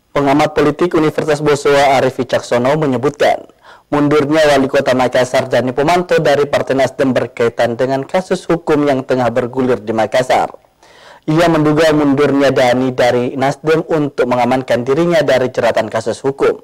Pengamat politik Universitas Bosowa Arif Wicaksono menyebutkan, mundurnya Wali Kota Makassar Dani Pomanto dari Partai Nasdem berkaitan dengan kasus hukum yang tengah bergulir di Makassar. Ia menduga mundurnya Dani dari Nasdem untuk mengamankan dirinya dari jeratan kasus hukum.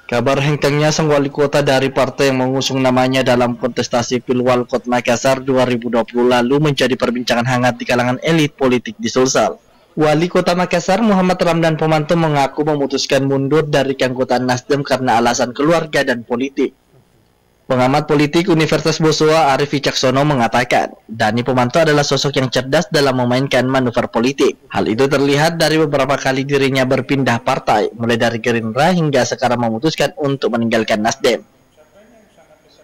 Kabar hengkangnya sang wali kota dari partai yang mengusung namanya dalam kontestasi Pilwalkot Makassar 2020 lalu menjadi perbincangan hangat di kalangan elit politik di Sulsel. Wali Kota Makassar Muhammad Ramdan Pomanto mengaku memutuskan mundur dari keanggotaan Nasdem karena alasan keluarga dan politik. Pengamat politik Universitas Bosowa Arif Wicaksono mengatakan, Dani Pomanto adalah sosok yang cerdas dalam memainkan manuver politik. Hal itu terlihat dari beberapa kali dirinya berpindah partai, mulai dari Gerindra hingga sekarang memutuskan untuk meninggalkan Nasdem.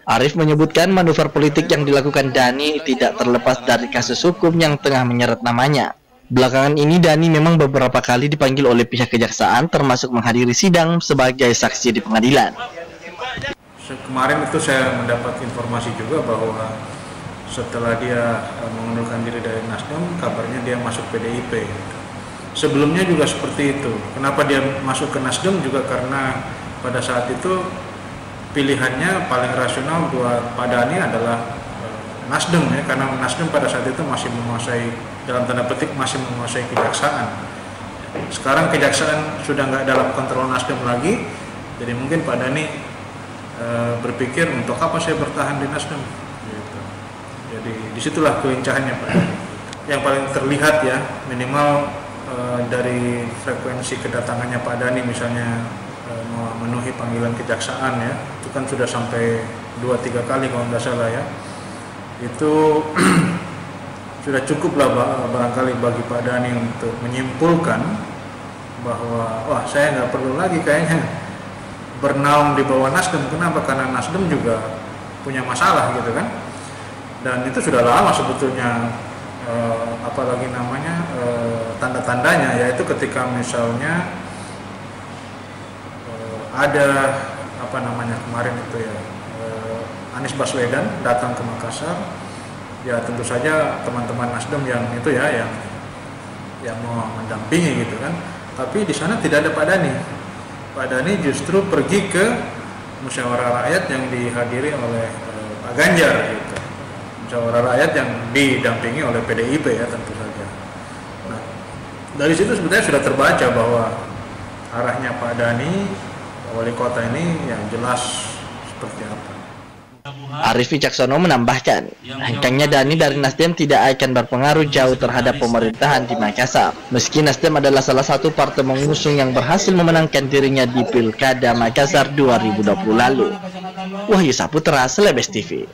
Arif menyebutkan manuver politik yang dilakukan Dani tidak terlepas dari kasus hukum yang tengah menyeret namanya. Belakangan ini Dani memang beberapa kali dipanggil oleh pihak kejaksaan termasuk menghadiri sidang sebagai saksi di pengadilan. Kemarin itu saya mendapat informasi juga bahwa setelah dia mengundurkan diri dari Nasdem, kabarnya dia masuk PDIP. Sebelumnya juga seperti itu. Kenapa dia masuk ke Nasdem juga karena pada saat itu pilihannya paling rasional buat Pak Dani adalah Nasdem ya, karena Nasdem pada saat itu masih menguasai, dalam tanda petik masih menguasai kejaksaan. Sekarang kejaksaan sudah nggak dalam kontrol Nasdem lagi, jadi mungkin Pak Dani berpikir untuk apa saya bertahan di Nasdem. Gitu. Jadi disitulah kelincahannya Pak Dani. Yang paling terlihat ya, minimal dari frekuensi kedatangannya Pak Dani misalnya memenuhi panggilan kejaksaan ya, itu kan sudah sampai 2-3 kali kalau nggak salah ya. Itu sudah cukup lah barangkali bagi Pak Dani untuk menyimpulkan bahwa wah saya nggak perlu lagi kayaknya bernaung di bawah Nasdem. Kenapa? Karena Nasdem juga punya masalah gitu kan, dan itu sudah lama sebetulnya. Apalagi namanya tanda-tandanya yaitu ketika misalnya ada apa namanya kemarin itu ya, Anies Baswedan datang ke Makassar, ya tentu saja teman-teman Nasdem yang itu ya yang mau mendampingi gitu kan, tapi di sana tidak ada Pak Dani. Pak Dani justru pergi ke musyawarah rakyat yang dihadiri oleh Pak Ganjar gitu. Musyawarah rakyat yang didampingi oleh PDIP ya tentu saja. Nah, dari situ sebetulnya sudah terbaca bahwa arahnya Pak Dani, wali kota ini yang jelas seperti apa. Arif Wicaksono menambahkan, hengkangnya Dani dari Nasdem tidak akan berpengaruh jauh terhadap pemerintahan di Makassar. Meski Nasdem adalah salah satu partai mengusung yang berhasil memenangkan dirinya di Pilkada Makassar 2020 lalu. Wahyu Saputra, Selebes TV.